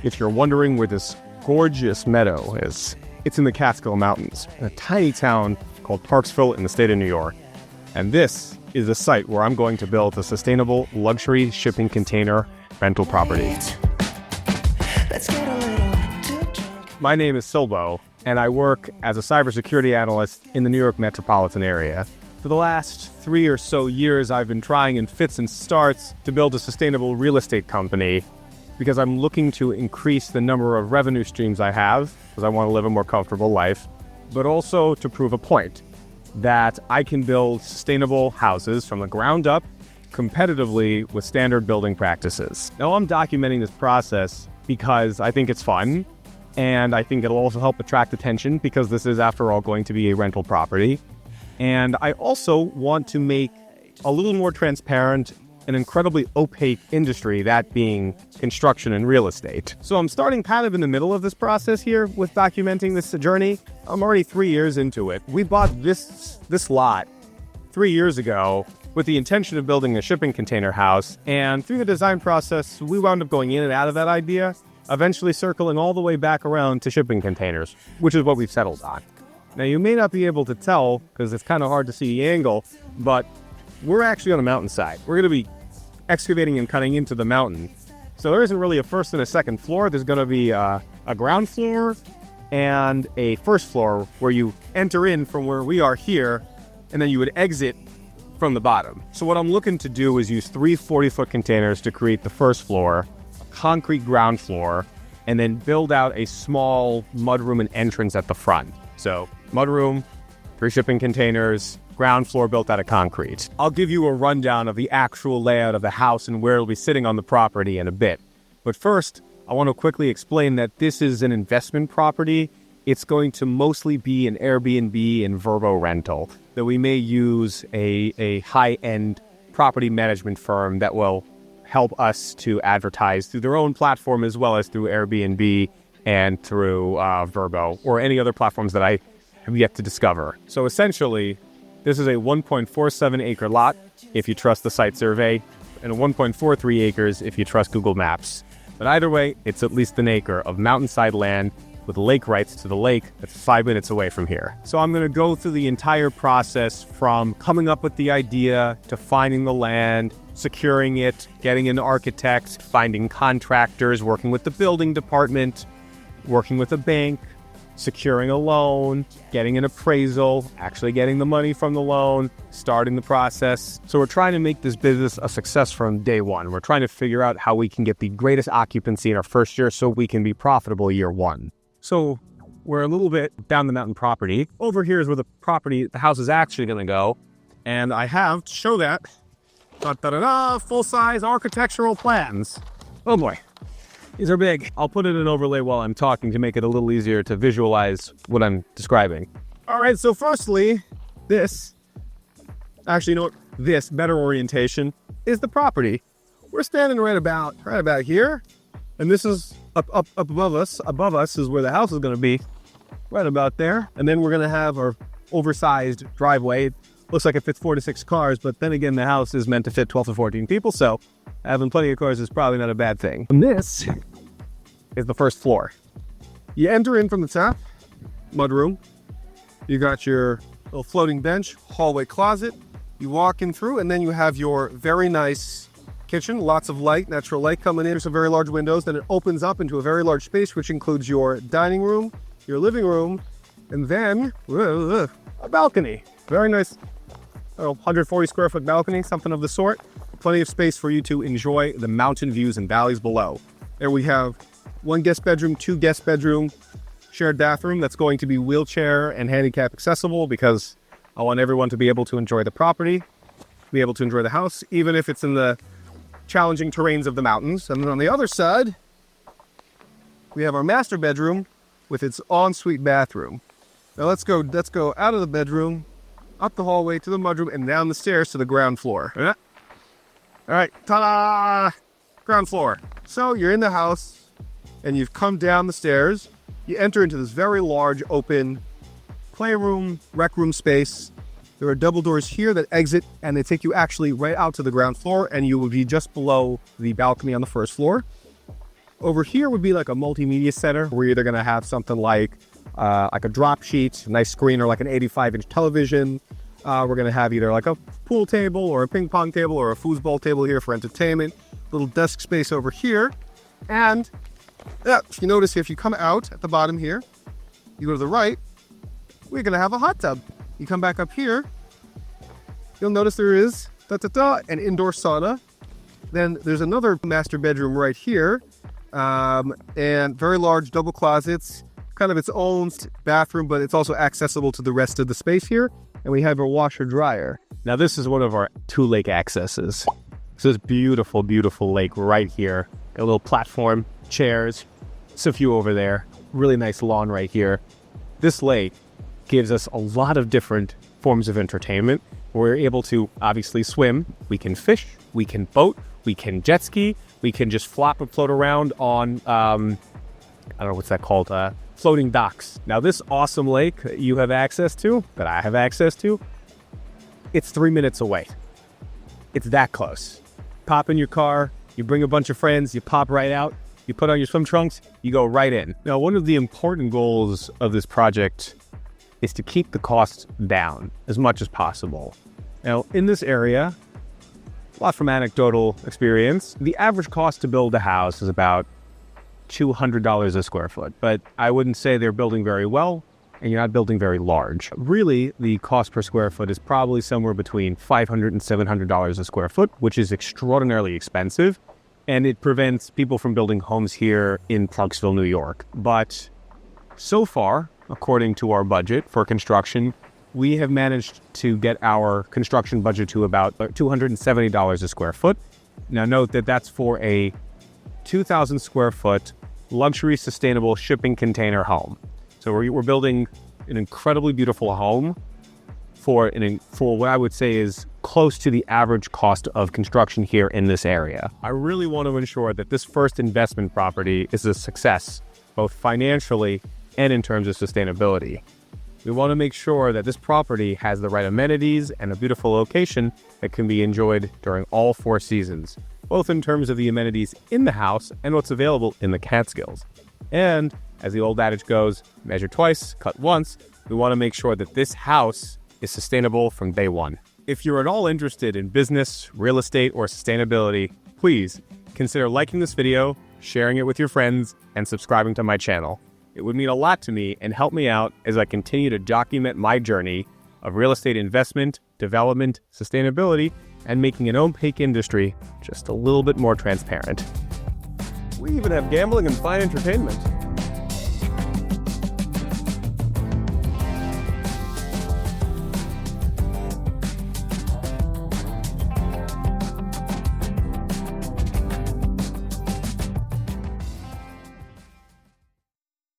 If you're wondering where this gorgeous meadow is, it's in the Catskill Mountains, in a tiny town called Parksville in the state of New York. And this is the site where I'm going to build a sustainable luxury shipping container rental property. My name is Silbo, and I work as a cybersecurity analyst in the New York metropolitan area. For the last 3 or so years, I've been trying in fits and starts to build a sustainable real estate company because I'm looking to increase the number of revenue streams I have because I want to live a more comfortable life, but also to prove a point that I can build sustainable houses from the ground up competitively with standard building practices. Now, I'm documenting this process because I think it's fun, and I think it'll also help attract attention because this is, after all, going to be a rental property. And I also want to make a little more transparent an incredibly opaque industry, that being construction and real estate. So I'm starting kind of in the middle of this process here with documenting this journey. I'm already 3 years into it. We bought this lot 3 years ago with the intention of building a shipping container house, and through the design process, we wound up going in and out of that idea, eventually circling all the way back around to shipping containers, which is what we've settled on. Now, you may not be able to tell because it's kind of hard to see the angle, but we're actually on a mountainside. We're going to be excavating and cutting into the mountain. So there isn't really a first and a second floor. There's going to be a ground floor and a first floor where you enter in from where we are here, and then you would exit from the bottom. So what I'm looking to do is use 3 40-foot containers to create the first floor, a concrete ground floor, and then build out a small mudroom and entrance at the front. So mudroom, 3 shipping containers, ground floor built out of concrete. I'll give you a rundown of the actual layout of the house and where it'll be sitting on the property in a bit. But first, I want to quickly explain that this is an investment property. It's going to mostly be an Airbnb and Vrbo rental, that we may use a high-end property management firm that will help us to advertise through their own platform as well as through Airbnb and through Vrbo or any other platforms that I have yet to discover. So essentially, this is a 1.47 acre lot, if you trust the site survey, and a 1.43 acres if you trust Google Maps. But either way, it's at least an acre of mountainside land with lake rights to the lake that's 5 minutes away from here. So I'm going to go through the entire process from coming up with the idea to finding the land, securing it, getting an architect, finding contractors, working with the building department, working with a bank, securing a loan, getting an appraisal, actually getting the money from the loan, starting the process. So we're trying to make this business a success from day one. We're trying to figure out how we can get the greatest occupancy in our first year so we can be profitable year one. So we're a little bit down the mountain property. Over here is where the house is actually going to go. And I have, to show that, full-size architectural plans. Oh boy. These are big. I'll put it in overlay while I'm talking to make it a little easier to visualize what I'm describing. All right, so firstly, this better orientation is the property. We're standing right about here, and this is up above us. Above us is where the house is going to be, right about there. And then we're going to have our oversized driveway. Looks like it fits 4 to 6 cars, but then again, the house is meant to fit 12 to 14 people, so having plenty of cars is probably not a bad thing. And this is the first floor. You enter in from the top, mudroom. You got your little floating bench, hallway closet. You walk in through, and then you have your very nice kitchen, lots of light, natural light coming in. There's some very large windows. Then it opens up into a very large space, which includes your dining room, your living room, and then a balcony. Very nice 140 square foot balcony, something of the sort. Plenty of space for you to enjoy the mountain views and valleys below. There we have 1 guest bedroom, 2 guest bedroom, shared bathroom that's going to be wheelchair and handicap accessible because I want everyone to be able to enjoy the property, be able to enjoy the house, even if it's in the challenging terrains of the mountains. And then on the other side, we have our master bedroom with its ensuite bathroom. Now let's go out of the bedroom, up the hallway to the mudroom, and down the stairs to the ground floor. All right, ta-da! Ground floor. So you're in the house, and you've come down the stairs. You enter into this very large, open playroom, rec room space. There are double doors here that exit, and they take you actually right out to the ground floor, and you will be just below the balcony on the first floor. Over here would be like a multimedia center. We're either going to have something like a drop sheet, a nice screen, or like an 85-inch television. We're going to have either like a pool table or a ping pong table or a foosball table here for entertainment. Little desk space over here. And if you notice, if you come out at the bottom here, you go to the right, we're going to have a hot tub. You come back up here, you'll notice there is an indoor sauna. Then there's another master bedroom right here, and very large double closets, kind of its own bathroom, but it's also accessible to the rest of the space here. And we have a washer dryer. Now this is one of our 2 lake accesses. So this beautiful, beautiful lake right here. A little platform, chairs, just a few over there. Really nice lawn right here. This lake gives us a lot of different forms of entertainment. We're able to obviously swim. We can fish. We can boat. We can jet ski. We can just flop and float around on, I don't know what's that called, floating docks. Now this awesome lake that you have access to, that I have access to, it's 3 minutes away. It's that close. Pop in your car, you bring a bunch of friends, you pop right out, you put on your swim trunks, you go right in. Now, one of the important goals of this project is to keep the costs down as much as possible. Now, in this area, a lot from anecdotal experience, the average cost to build a house is about $200 a square foot, but I wouldn't say they're building very well, and you're not building very large. Really, the cost per square foot is probably somewhere between $500 and $700 a square foot, which is extraordinarily expensive, and it prevents people from building homes here in Clarksville, New York. But so far, according to our budget for construction, we have managed to get our construction budget to about $270 a square foot. Now note that that's for a 2,000 square foot luxury sustainable shipping container home. So we're building an incredibly beautiful home for what I would say is close to the average cost of construction here in this area. I really want to ensure that this first investment property is a success, both financially and in terms of sustainability. We want to make sure that this property has the right amenities and a beautiful location that can be enjoyed during all 4 seasons, both in terms of the amenities in the house and what's available in the Catskills. And as the old adage goes, measure twice, cut once, we want to make sure that this house is sustainable from day one. If you're at all interested in business, real estate, or sustainability, please consider liking this video, sharing it with your friends, and subscribing to my channel. It would mean a lot to me and help me out as I continue to document my journey of real estate investment, development, sustainability, and making an opaque industry just a little bit more transparent. We even have gambling and fine entertainment.